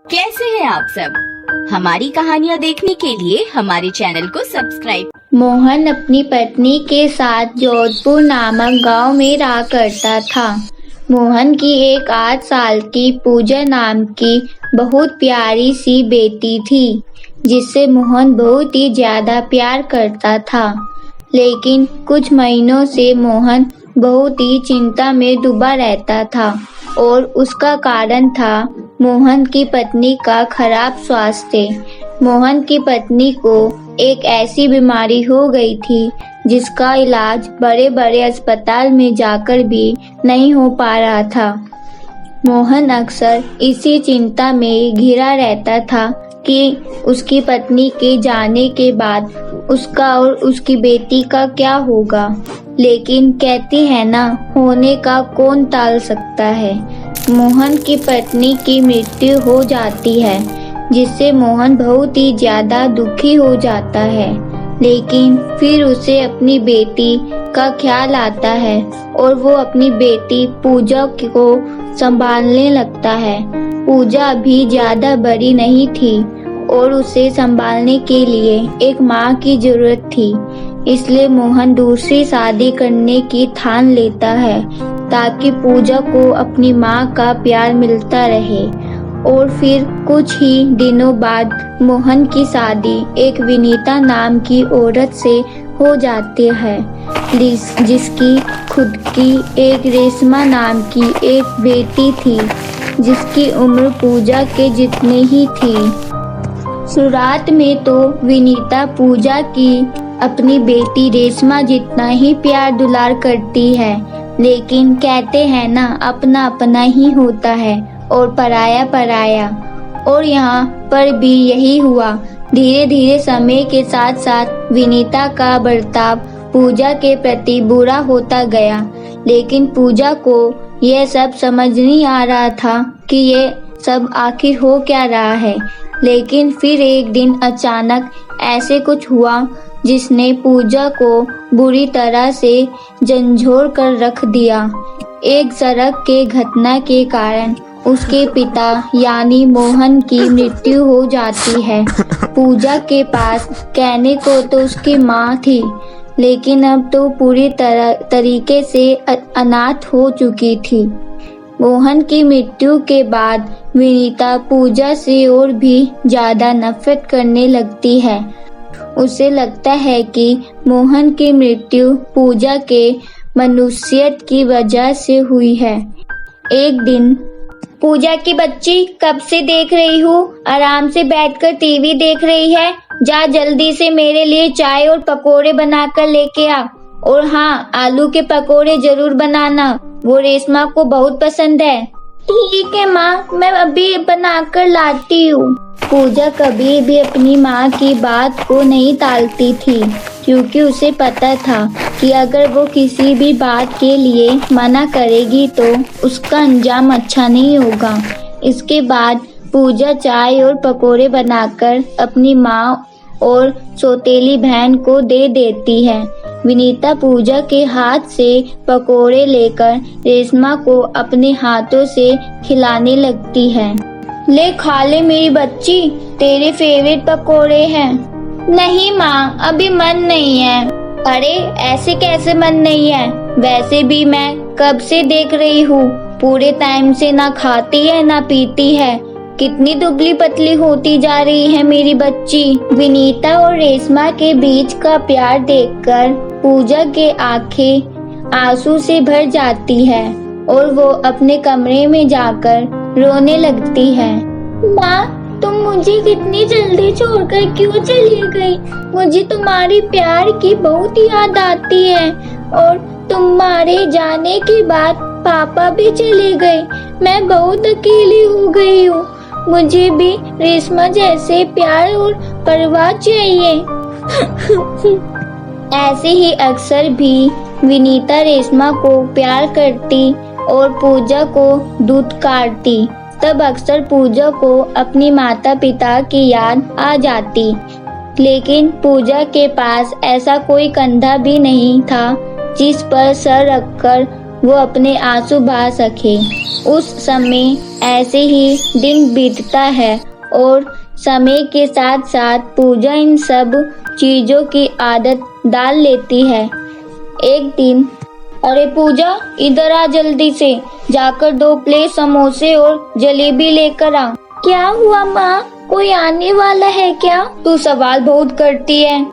कैसे हैं आप सब? हमारी कहानियाँ देखने के लिए हमारे चैनल को सब्सक्राइब। मोहन अपनी पत्नी के साथ जोधपुर नामक गांव में रहा करता था। मोहन की एक 8 साल की पूजा नाम की बहुत प्यारी सी बेटी थी, जिससे मोहन बहुत ही ज्यादा प्यार करता था। लेकिन कुछ महीनों से मोहन बहुत ही चिंता में डूबा रहता था और उसका कारण था मोहन की पत्नी का खराब स्वास्थ्य। मोहन की पत्नी को एक ऐसी बीमारी हो गई थी जिसका इलाज बड़े बड़े अस्पताल में जाकर भी नहीं हो पा रहा था। मोहन अक्सर इसी चिंता में घिरा रहता था कि उसकी पत्नी के जाने के बाद उसका और उसकी बेटी का क्या होगा। लेकिन कहती है ना, होने का कौन टाल सकता है। मोहन की पत्नी की मृत्यु हो जाती है, जिससे मोहन बहुत ही ज्यादा दुखी हो जाता है। लेकिन फिर उसे अपनी बेटी का ख्याल आता है और वो अपनी बेटी पूजा को संभालने लगता है। पूजा अभी ज्यादा बड़ी नहीं थी और उसे संभालने के लिए एक माँ की जरूरत थी। इसलिए मोहन दूसरी शादी करने की ठान लेता है ताकि पूजा को अपनी माँ का प्यार मिलता रहे। और फिर कुछ ही दिनों बाद मोहन की शादी एक विनीता नाम की औरत से हो जाती है, जिसकी खुद की एक रेशमा नाम की एक बेटी थी, जिसकी उम्र पूजा के जितनी ही थी। शुरुआत में तो विनीता पूजा की अपनी बेटी रेशमा जितना ही प्यार दुलार करती है, लेकिन कहते हैं ना, अपना अपना ही होता है और पराया पराया। और यहाँ पर भी यही हुआ। धीरे धीरे समय के साथ साथ विनीता का बर्ताव पूजा के प्रति बुरा होता गया। लेकिन पूजा को यह सब समझ नहीं आ रहा था कि ये सब आखिर हो क्या रहा है। लेकिन फिर एक दिन अचानक ऐसे कुछ हुआ जिसने पूजा को बुरी तरह से झंझोर कर रख दिया। एक सड़क के घटना के कारण उसके पिता यानी मोहन की मृत्यु हो जाती है। पूजा के पास कहने को तो उसकी माँ थी, लेकिन अब तो पूरी तरीके से अनाथ हो चुकी थी। मोहन की मृत्यु के बाद विनीता पूजा से और भी ज्यादा नफरत करने लगती है। उसे लगता है कि मोहन की मृत्यु पूजा के मनुष्यत की वजह से हुई है। एक दिन, पूजा की बच्ची कब से देख रही हूँ, आराम से बैठकर टीवी देख रही है। जा जल्दी से मेरे लिए चाय और पकोड़े बनाकर लेके आ। और हाँ, आलू के पकोड़े जरूर बनाना, वो रेशमा को बहुत पसंद है। ठीक है माँ, मैं अभी बनाकर लाती हूँ। पूजा कभी भी अपनी माँ की बात को नहीं टालती थी, क्योंकि उसे पता था कि अगर वो किसी भी बात के लिए मना करेगी तो उसका अंजाम अच्छा नहीं होगा। इसके बाद पूजा चाय और पकोड़े बनाकर अपनी माँ और सौतेली बहन को दे देती है। विनीता पूजा के हाथ से पकोड़े लेकर रेशमा को अपने हाथों से खिलाने लगती है। ले खा ले मेरी बच्ची, तेरे फेवरेट पकोड़े हैं। नहीं माँ, अभी मन नहीं है। अरे ऐसे कैसे मन नहीं है? वैसे भी मैं कब से देख रही हूँ, पूरे टाइम से ना खाती है ना पीती है। कितनी दुबली पतली होती जा रही है मेरी बच्ची। विनीता और रेशमा के बीच का प्यार देखकर पूजा के आंखें आंसू से भर जाती है और वो अपने कमरे में जाकर रोने लगती है। माँ, तुम मुझे कितनी जल्दी छोड़कर क्यों चली गई? मुझे तुम्हारी प्यार की बहुत याद आती है और तुम्हारे जाने के बाद पापा भी चले गए। मैं बहुत अकेली हो गई हूँ। मुझे भी रेशमा जैसे प्यार और परवाह चाहिए। ऐसे ही अक्सर भी विनीता रेशमा को प्यार करती और पूजा को दूध काटती। तब अक्सर पूजा को अपनी माता पिता की याद आ जाती, लेकिन पूजा के पास ऐसा कोई कंधा भी नहीं था जिस पर सर रखकर वो अपने आंसू बहा सके। उस समय ऐसे ही दिन बीतता है और समय के साथ साथ पूजा इन सब चीजों की आदत डाल लेती है। एक दिन, अरे पूजा, इधर आ, जल्दी से जाकर 2 प्लेट समोसे और जलेबी लेकर आ। क्या हुआ माँ, कोई आने वाला है क्या? तू सवाल बहुत करती है,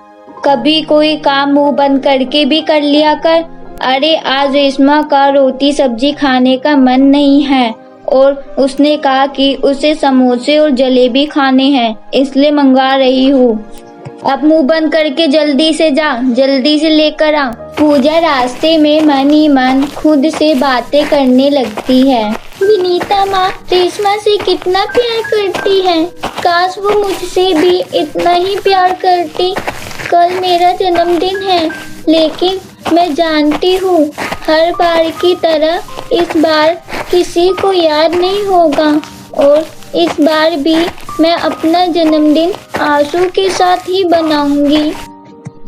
कभी कोई काम मुंह बंद करके भी कर लिया कर। अरे आज रेशमा का रोटी सब्जी खाने का मन नहीं है और उसने कहा कि उसे समोसे और जलेबी खाने हैं, इसलिए मंगा रही हूँ। अब मुंह बंद करके जल्दी से जा, जल्दी से लेकर आ। पूजा रास्ते में मन ही मन खुद से बातें करने लगती है। विनीता माँ रेशमा से कितना प्यार करती है, काश वो मुझसे भी इतना ही प्यार करती। कल मेरा जन्मदिन है, लेकिन मैं जानती हूँ हर बार की तरह इस बार किसी को याद नहीं होगा और इस बार भी मैं अपना जन्मदिन आंसू के साथ ही बनाऊंगी।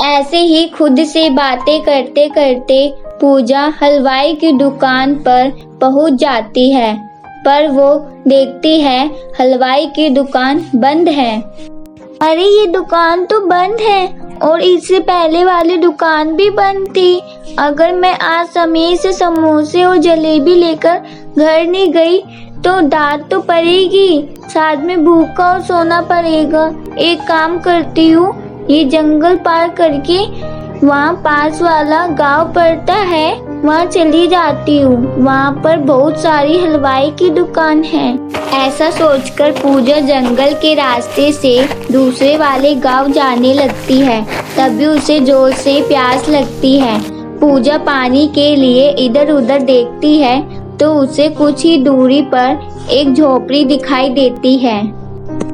ऐसे ही खुद से बातें करते करते पूजा हलवाई की दुकान पर पहुंच जाती है, पर वो देखती है हलवाई की दुकान बंद है। अरे ये दुकान तो बंद है और इससे पहले वाली दुकान भी बंद थी। अगर मैं आज समय से समोसे और जलेबी लेकर घर नहीं गई तो डांट तो पड़ेगी, साथ में भूखा और सोना पड़ेगा। एक काम करती हूँ, ये जंगल पार करके वहाँ पास वाला गांव पड़ता है, वहाँ चली जाती हूँ। वहाँ पर बहुत सारी हलवाई की दुकान है। ऐसा सोचकर पूजा जंगल के रास्ते से दूसरे वाले गांव जाने लगती है। तभी उसे जोर से प्यास लगती है। पूजा पानी के लिए इधर उधर देखती है तो उसे कुछ ही दूरी पर एक झोपड़ी दिखाई देती है।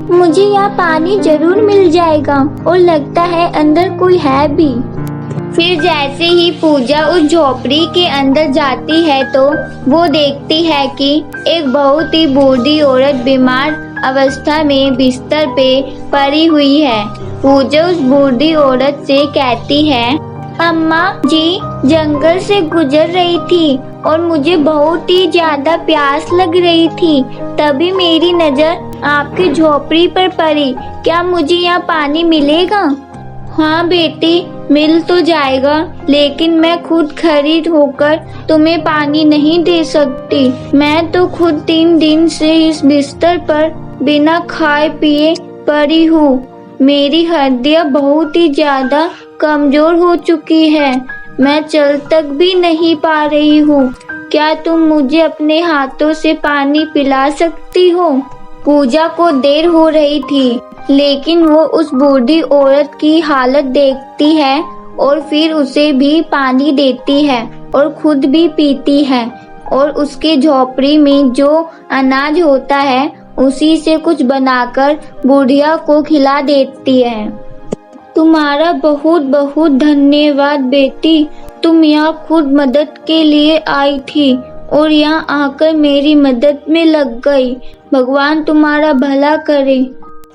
मुझे यहाँ पानी जरूर मिल जाएगा और लगता है अंदर कोई है भी। फिर जैसे ही पूजा उस झोपड़ी के अंदर जाती है तो वो देखती है कि एक बहुत ही बूढ़ी औरत बीमार अवस्था में बिस्तर पे पड़ी हुई है। पूजा उस बूढ़ी औरत से कहती है, अम्मा जी जंगल से गुजर रही थी और मुझे बहुत ही ज्यादा प्यास लग रही थी, तभी मेरी नजर आपकी झोपड़ी पर पड़ी। क्या मुझे यहाँ पानी मिलेगा? हाँ बेटी, मिल तो जाएगा, लेकिन मैं खुद खरीद होकर तुम्हें पानी नहीं दे सकती। मैं तो खुद 3 दिन से इस बिस्तर पर बिना खाए पिए पड़ी हूँ। मेरी हड्डियाँ बहुत ही ज्यादा कमजोर हो चुकी है, मैं चल तक भी नहीं पा रही हूँ। क्या तुम मुझे अपने हाथों से पानी पिला सकती हो? पूजा को देर हो रही थी, लेकिन वो उस बूढ़ी औरत की हालत देखती है और फिर उसे भी पानी देती है और खुद भी पीती है और उसके झोपड़ी में जो अनाज होता है उसी से कुछ बनाकर बुढ़िया को खिला देती है। तुम्हारा बहुत बहुत धन्यवाद बेटी, तुम यहाँ खुद मदद के लिए आई थी और यहाँ आकर मेरी मदद में लग गई। भगवान तुम्हारा भला करे।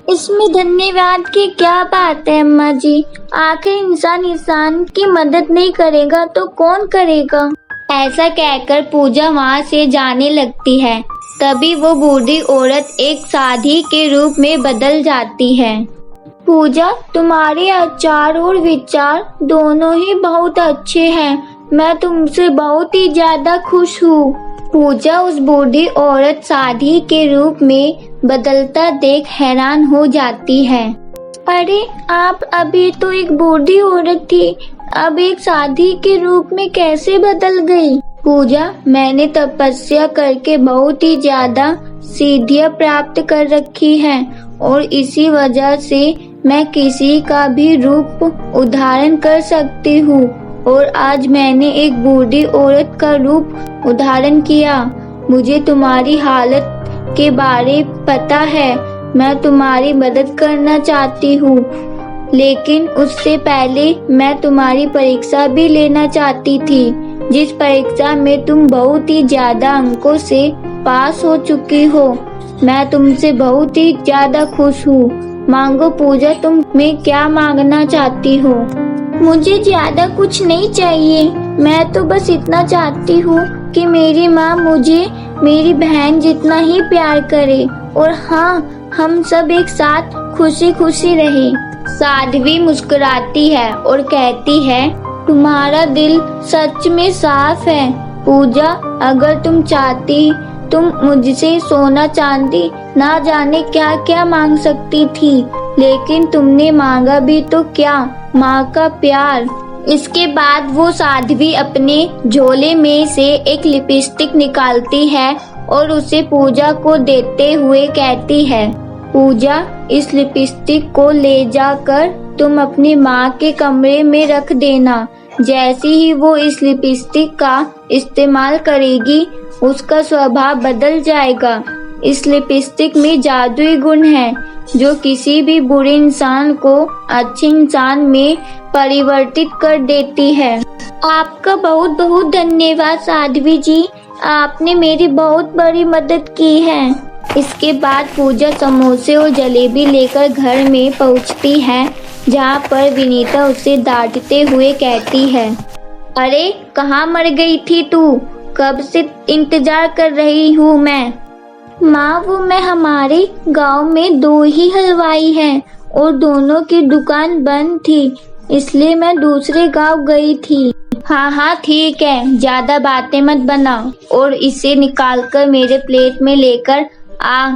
इसमें धन्यवाद की क्या बात है अम्मा जी, आखिर इंसान की मदद नहीं करेगा तो कौन करेगा? ऐसा कहकर पूजा वहाँ से जाने लगती है। तभी वो बूढ़ी औरत एक साधी के रूप में बदल जाती है। पूजा, तुम्हारे आचार और विचार दोनों ही बहुत अच्छे हैं, मैं तुमसे बहुत ही ज्यादा खुश हूँ। पूजा उस बूढ़ी औरत साधी के रूप में बदलता देख हैरान हो जाती है। अरे आप अभी तो एक बूढ़ी औरत थी, अब एक साधी के रूप में कैसे बदल गई? पूजा, मैंने तपस्या करके बहुत ही ज्यादा सिद्धियां प्राप्त कर रखी है और इसी वजह से मैं किसी का भी रूप उधारण कर सकती हूँ और आज मैंने एक बूढ़ी औरत का रूप उधारण किया। मुझे तुम्हारी हालत के बारे पता है, मैं तुम्हारी मदद करना चाहती हूँ, लेकिन उससे पहले मैं तुम्हारी परीक्षा भी लेना चाहती थी, जिस परीक्षा में तुम बहुत ही ज्यादा अंकों से पास हो चुकी हो। मैं तुमसे बहुत ही ज्यादा खुश हूँ। मांगो पूजा, तुम मैं क्या मांगना चाहती हो? मुझे ज्यादा कुछ नहीं चाहिए, मैं तो बस इतना चाहती हूँ कि मेरी माँ मुझे मेरी बहन जितना ही प्यार करे और हाँ, हम सब एक साथ खुशी खुशी रहे। साध्वी मुस्कुराती है और कहती है, तुम्हारा दिल सच में साफ है पूजा। अगर तुम चाहती तुम मुझसे सोना चांदी ना जाने क्या क्या मांग सकती थी, लेकिन तुमने मांगा भी तो क्या, माँ का प्यार। इसके बाद वो साध्वी अपने झोले में से एक लिपस्टिक निकालती है और उसे पूजा को देते हुए कहती है, पूजा इस लिपस्टिक को ले जाकर तुम अपनी माँ के कमरे में रख देना। जैसे ही वो इस लिपस्टिक का इस्तेमाल करेगी उसका स्वभाव बदल जाएगा। इस लिपस्टिक में जादुई गुण है जो किसी भी बुरे इंसान को अच्छे इंसान में परिवर्तित कर देती है। आपका बहुत बहुत धन्यवाद साध्वी जी, आपने मेरी बहुत बड़ी मदद की है। इसके बाद पूजा समोसे और जलेबी लेकर घर में पहुंचती है, जहां पर विनीता उसे डांटते हुए कहती है, अरे कहाँ मर गई थी तू, कब से इंतजार कर रही हूँ मैं। माँ वो मैं हमारे गांव में 2 ही हलवाई हैं और दोनों की दुकान बंद थी, इसलिए मैं दूसरे गांव गई थी। हाँ ठीक है, ज्यादा बातें मत बनाओ और इसे निकालकर मेरे प्लेट में लेकर आ।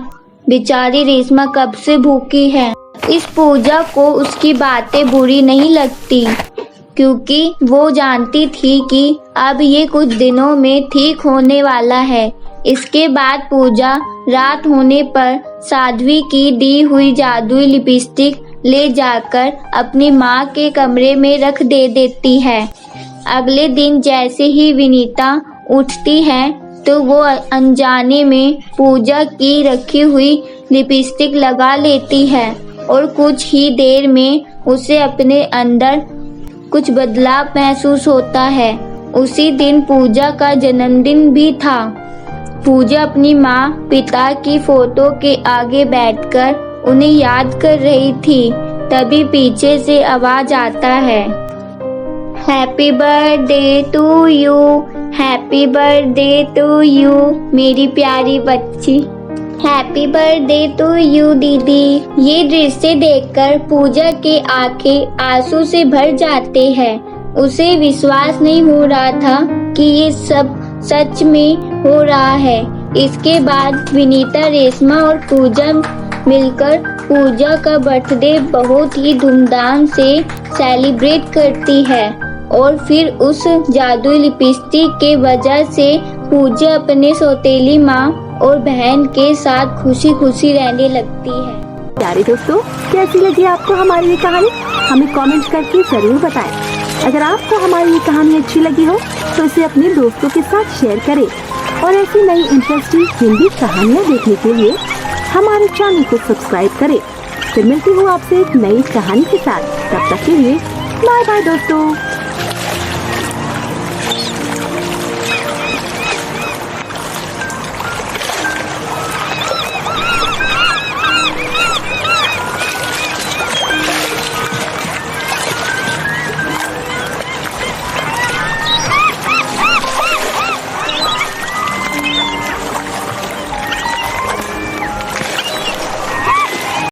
बेचारी रेशमा कब से भूखी है। इस पूजा को उसकी बातें बुरी नहीं लगती क्योंकि वो जानती थी कि अब ये कुछ दिनों में ठीक होने वाला है। इसके बाद पूजा रात होने पर साध्वी की दी हुई जादुई लिपस्टिक ले जाकर अपनी माँ के कमरे में रख देती है। अगले दिन जैसे ही विनीता उठती है तो वो अनजाने में पूजा की रखी हुई लिपस्टिक लगा लेती है और कुछ ही देर में उसे अपने अंदर कुछ बदलाव महसूस होता है। उसी दिन पूजा का जन्मदिन भी था। पूजा अपनी माँ पिता की फोटो के आगे बैठकर उन्हें याद कर रही थी। तभी पीछे से आवाज आता है, happy birthday to you, happy birthday to you मेरी प्यारी बच्ची, हैप्पी बर्थडे टू यू दीदी। ये दृश्य देखकर पूजा के आंखें आंसू से भर जाते हैं। उसे विश्वास नहीं हो रहा था कि ये सब सच में हो रहा है। इसके बाद विनीता, रेशमा और पूजा मिलकर पूजा का बर्थडे बहुत ही धूमधाम से सेलिब्रेट करती है और फिर उस जादुई लिपस्टिक के वजह से पूजा अपने सौतेली माँ और बहन के साथ खुशी खुशी रहने लगती है। प्यारे दोस्तों, कैसी लगी आपको हमारी ये कहानी? हमें कमेंट करके जरूर बताएं। अगर आपको हमारी ये कहानी अच्छी लगी हो तो इसे अपने दोस्तों के साथ शेयर करें और ऐसी नई इंटरेस्टिंग हिंदी कहानियाँ देखने के लिए हमारे चैनल को सब्सक्राइब करें। फिर मिलती हूँ आपसे एक नई कहानी के साथ। तब तक के लिए बाय बाय दोस्तों।